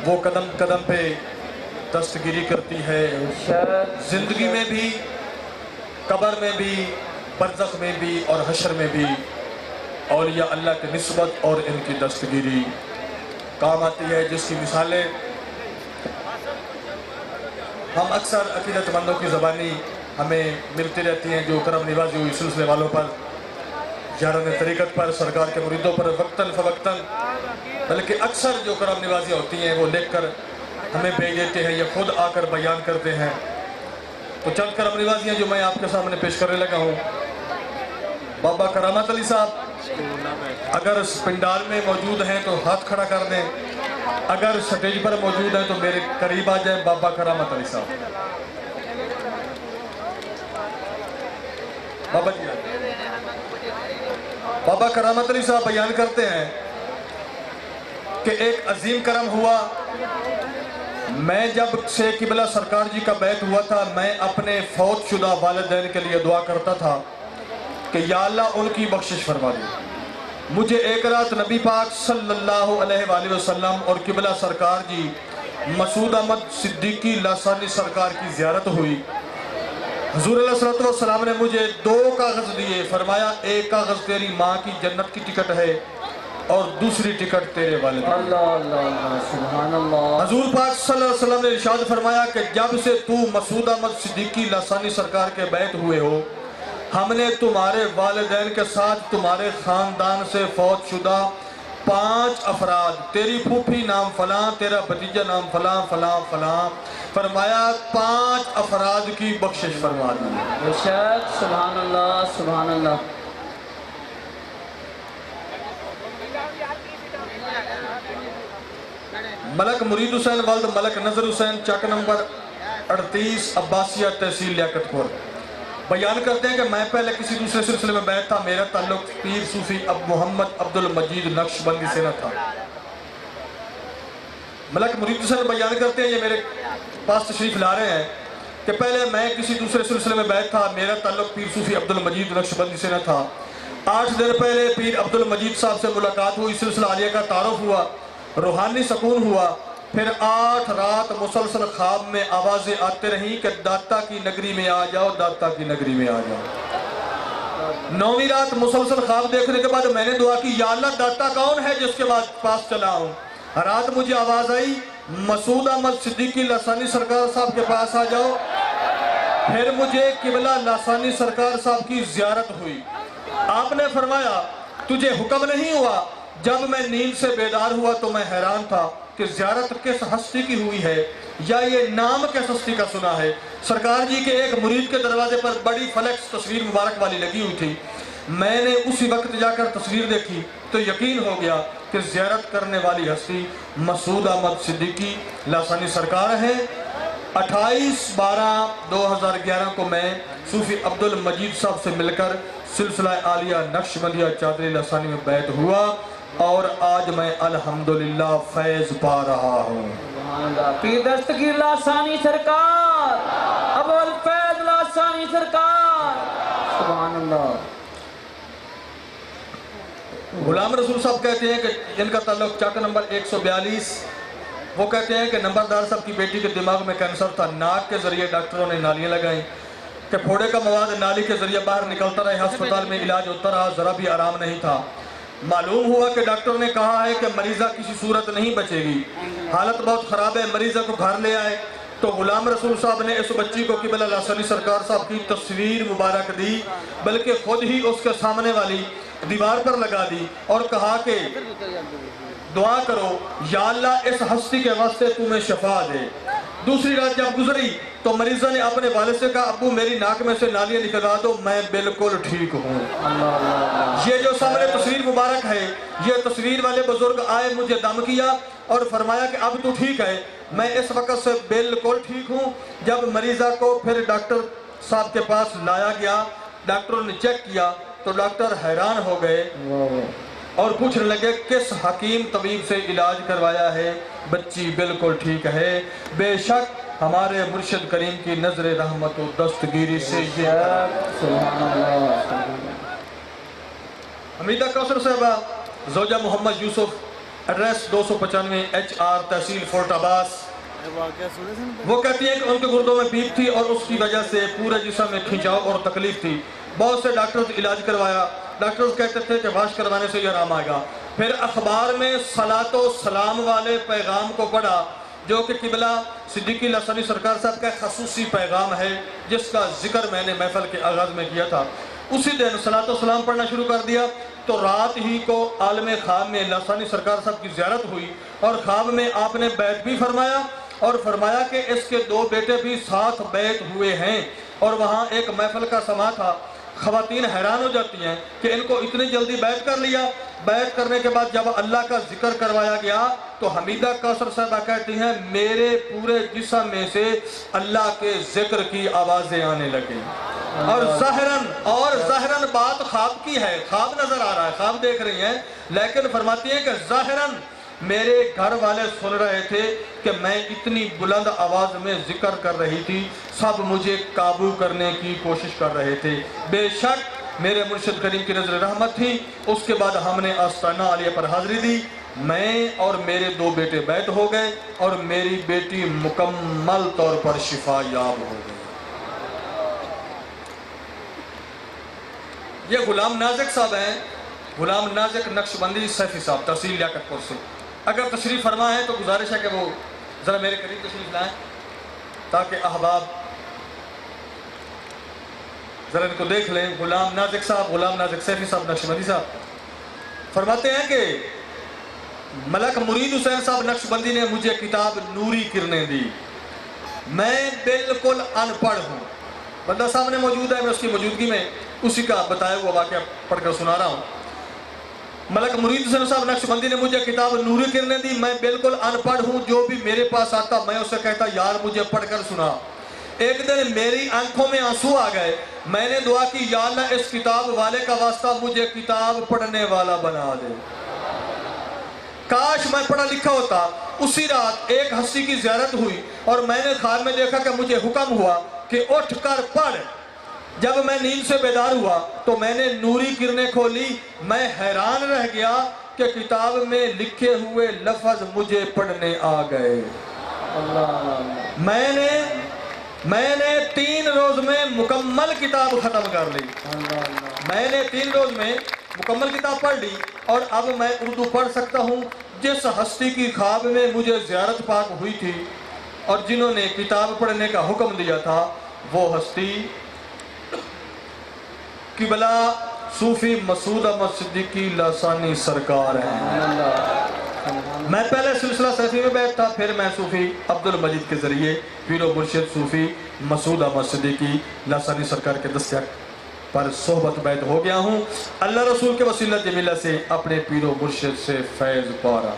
وہ قدم قدم پہ دستگیری کرتی ہے، زندگی میں بھی، قبر میں بھی، برزخ میں بھی اور حشر میں بھی اولیاء اللہ کی نسبت اور ان کی دستگیری کام آتی ہے، جس کی مثالیں ہم اکثر عقیدت مندوں کی زبانی ہمیں ملتی رہتی ہیں، جو کرم نوازی ہوئی سلسلے والوں پر، یاران طریقت پر، سرکار کے مریدوں پر وقتاً فوقتاً، بلکہ اکثر جو کرم نوازی ہوتی ہیں وہ لکھ کر ہمیں بھیج دیتے ہیں یا خود آ کر بیان کرتے ہیں۔ تو چند کرم نوازیاں جو میں آپ کے سامنے پیش کرنے لگا ہوں۔ بابا کرامت علی صاحب اگر اس پنڈال میں موجود ہیں تو ہاتھ کھڑا کر دیں، اگر سٹیج پر موجود ہیں تو میرے قریب آ جائیں۔ بابا کرامت علی صاحب، بابا جی بابا کرامت علی صاحب بیان کرتے ہیں کہ ایک عظیم کرم ہوا، میں جب سے قبلہ سرکار جی کا بیعت ہوا تھا، میں اپنے فوت شدہ والدین کے لیے دعا کرتا تھا کہ یا اللہ ان کی بخشش فرما دے۔ مجھے ایک رات نبی پاک صلی اللہ علیہ وآلہ وسلم اور قبلہ سرکار جی مسعود احمد صدیقی لاسانی سرکار کی زیارت ہوئی۔ حضور علیہ السلام نے مجھے 2 کاغذ دیے، فرمایا ایک کاغذ تیری ماں کی جنت کی ٹکٹ ہے اور دوسری ٹکٹ تیرے والد۔ اللہ اللہ اللہ، سبحان اللہ۔ حضور پاک صلی اللہ علیہ وسلم نے ارشاد فرمایا کہ جب سے تو مسعود احمد صدیقی لاسانی سرکار کے بیعت ہوئے ہو، ہم نے تمہارے والدین کے ساتھ تمہارے خاندان سے فوت شدہ 5 افراد، تیری پھوپھی نام فلاں، تیرا بھتیجا نام فلاں فلاں فلاں، فرمایا 5 افراد کی بخشش فرما دی۔ بے شک، سبحان اللہ سبحان اللہ۔ ملک مرید حسین والد ملک نظر حسین، چک نمبر 38 عباسیہ تحصیل لیاقت پور، بیان کرتے ہیں کہ میں پہلے کسی دوسرے سلسلے میں بیعت تھا، میرا تعلق پیر صوفی اب محمد عبد المجید نقشبندی سے نہ تھا۔ ملک مرید حسین بیان کرتے ہیں، یہ میرے پاس تشریف لا رہے ہیں کہ پہلے میں کسی دوسرے سلسلے میں بیعت تھا، میرا تعلق پیر صوفی عبد المجید نقشبندی سے نہ تھا۔ 8 دن پہلے پیر عبد المجید صاحب سے ملاقات ہوئی، سلسلہ عالیہ کا تعارف ہوا، روحانی سکون ہوا۔ پھر 8 رات مسلسل خواب میں آوازیں آتے رہیں کہ داتا کی نگری میں آ جاؤ، داتا کی نگری میں آ جاؤ۔ 9ویں رات مسلسل خواب دیکھنے کے بعد میں نے دعا کی، یا اللہ داتا کون ہے جس کے پاس چلا ہوں؟ رات مجھے آواز آئی، مسعود احمد صدیقی لاسانی سرکار صاحب کے پاس آ جاؤ۔ پھر مجھے قبلہ لاسانی سرکار صاحب کی زیارت ہوئی۔ آپ نے فرمایا تجھے حکم نہیں ہوا؟ جب میں نیند سے بیدار ہوا تو میں حیران تھا کہ زیارت کس ہستی کی ہوئی ہے، یا یہ نام کس ہستی کا سنا ہے۔ سرکار جی کے ایک مرید کے دروازے پر بڑی فلیکس تصویر مبارک والی لگی ہوئی تھی، میں نے اسی وقت جا کر تصویر دیکھی تو یقین ہو گیا کہ زیارت کرنے والی ہستی مسعود احمد صدیقی لاسانی سرکار ہے۔ 28/12/2011 کو میں صوفی عبد المجید صاحب سے مل کر سلسلہ عالیہ نقشبندیہ چادری لاسانی میں بیعت ہوا اور آج میں الحمدللہ فیض پا رہا ہوں۔ پیر دستگیر لاسانی سرکار، ابو الفیض لاسانی سرکار، سبحان اللہ۔ غلام رسول صاحب کہتے ہیں کہ جن کا تعلق چک نمبر 142، وہ کہتے ہیں کہ نمبردار صاحب کی بیٹی کے دماغ میں کینسر تھا، ناک کے ذریعے ڈاکٹروں نے نالیاں لگائیں کہ پھوڑے کا مواد نالی کے ذریعے باہر نکلتا رہے، ہسپتال میں علاج ہوتا رہا، ذرا بھی آرام نہیں تھا۔ معلوم ہوا کہ ڈاکٹر نے کہا ہے کہ مریضہ کسی صورت نہیں بچے گی، حالت بہت خراب ہے، مریضہ کو گھر لے آئے۔ تو غلام رسول صاحب نے اس بچی کو قبلہ لاسانی سرکار صاحب کی تصویر مبارک دی، بلکہ خود ہی اس کے سامنے والی دیوار پر لگا دی اور کہا کہ دعا کرو یا اللہ اس ہستی کے واسطے تمہیں شفا دے۔ دوسری رات جب گزری تو مریضہ نے اپنے والد سے کہا ابو میری ناک میں سے نالیاں نکلوا دو، میں بالکل ٹھیک ہوں۔ یہ جو سامنے تصویر مبارک ہے، یہ تصویر والے بزرگ آئے، مجھے دم کیا اور فرمایا کہ اب تو ٹھیک ہے، میں اس وقت سے بالکل ٹھیک ہوں۔ جب مریضہ کو پھر ڈاکٹر صاحب کے پاس لایا گیا، ڈاکٹروں نے چیک کیا تو ڈاکٹر حیران ہو گئے اور پوچھنے لگے کس حکیم طبیب سے علاج کروایا ہے، بچی بالکل ٹھیک ہے۔ بے شک ہمارے مرشد کریم کی نظر رحمت و دستگیری سے یہ حمیدہ کوثر صاحبہ، زوجہ محمد یوسف ایڈریس 295 HR تحصیل فورٹ عباس۔ وہ کہتی ہیں کہ ان کے گردوں میں پیپ تھی اور اس کی وجہ سے پورے جسم میں کھنچاؤ اور تکلیف تھی۔ بہت سے ڈاکٹرز علاج کروایا، ڈاکٹرز کہتے تھے کہ واش کروانے سے یہ آرام آئے گا۔ پھر اخبار میں صلاۃ و سلام والے پیغام کو پڑھا جو کہ قبلہ صدیقی لسانی سرکار صاحب کا خصوصی پیغام ہے جس کا ذکر میں نے محفل کے آغاز میں کیا تھا۔ اسی دن صلاۃ و سلام پڑھنا شروع کر دیا تو رات ہی کو عالم خواب میں لسانی سرکار صاحب کی زیارت ہوئی اور خواب میں آپ نے بیعت بھی فرمایا اور فرمایا کہ اس کے 2 بیٹے بھی ساتھ بیعت ہوئے ہیں اور وہاں ایک محفل کا سماع تھا۔ خواتین حیران ہو جاتی ہیں کہ ان کو اتنی جلدی بیعت کر لیا۔ بیعت کرنے کے بعد جب اللہ کا ذکر کروایا گیا تو حمیدہ کوثر صاحبہ کہتی ہیں میرے پورے جسم میں سے اللہ کے ذکر کی آوازیں آنے لگیں اور ظاہراً بات خواب کی ہے، خواب نظر آ رہا ہے، خواب دیکھ رہی ہیں، لیکن فرماتی ہیں کہ ظاہراً میرے گھر والے سن رہے تھے کہ میں اتنی بلند آواز میں ذکر کر رہی تھی، سب مجھے قابو کرنے کی کوشش کر رہے تھے۔ بے شک میرے مرشد کریم کی نظر رحمت تھی۔ اس کے بعد ہم نے آستانہ عالیہ پر حاضری دی، میں اور میرے 2 بیٹے بیعت ہو گئے اور میری بیٹی مکمل طور پر شفا یاب ہو گئی۔ یہ غلام نازک صاحب ہیں، غلام نازک نقشبندی سیفی صاحب تحصیل لیاقت پور سے۔ اگر تشریف فرما ہے تو گزارش ہے کہ وہ ذرا میرے قریب تشریف لائیں تاکہ احباب ذرا ان کو دیکھ لیں۔ غلام نازک صاحب، غلام نازک سیفی صاحب نقشبندی صاحب فرماتے ہیں کہ ملک مرید حسین صاحب نقشبندی نے مجھے کتاب نوری کرنے دی، میں بالکل ان پڑھ ہوں۔ بندہ سامنے موجود ہے، میں اس کی موجودگی میں اسی کا بتایا ہوا واقعہ پڑھ کر سنا رہا ہوں۔ ملک مرید حسین صاحب نقشبندی نے مجھے کتاب نوری کرنے دی، میں بالکل ان پڑھ ہوں، جو بھی میرے پاس آتا میں اسے کہتا یار مجھے پڑھ کر سنا۔ ایک دن میری آنکھوں میں آنسو آ گئے، میں نے دعا کی یا اللہ اس کتاب والے کا واسطہ مجھے کتاب پڑھنے والا بنا دے، کاش میں پڑھا لکھا ہوتا۔ اسی رات ایک ہستی کی زیارت ہوئی اور میں نے خواب میں دیکھا کہ مجھے حکم ہوا کہ اٹھ کر پڑھ۔ جب میں نیند سے بیدار ہوا تو میں نے نوری کرنیں کھولی، میں حیران رہ گیا کہ کتاب میں لکھے ہوئے لفظ مجھے پڑھنے آ گئے۔ میں نے 3 روز میں مکمل کتاب ختم کر لی۔ میں نے 3 روز میں مکمل کتاب پڑھ لی اور اب میں اردو پڑھ سکتا ہوں۔ جس ہستی کی خواب میں مجھے زیارت پاک ہوئی تھی اور جنہوں نے کتاب پڑھنے کا حکم دیا تھا وہ ہستی قبلہ صوفی مسعود احمد صدیقی لسانی سرکار ہیں۔ میں پہلے سلسلہ سیفی میں بیٹھ تھا، پھر میں صوفی عبدالمجید کے ذریعے پیر و مرشد صوفی مسعود احمد صدیقی لسانی سرکار کے دستیار پر صحبت بیعت ہو گیا ہوں۔ اللہ رسول کے وسیلہ جمیلہ سے اپنے پیر و مرشد سے فیض پا رہا ہوں۔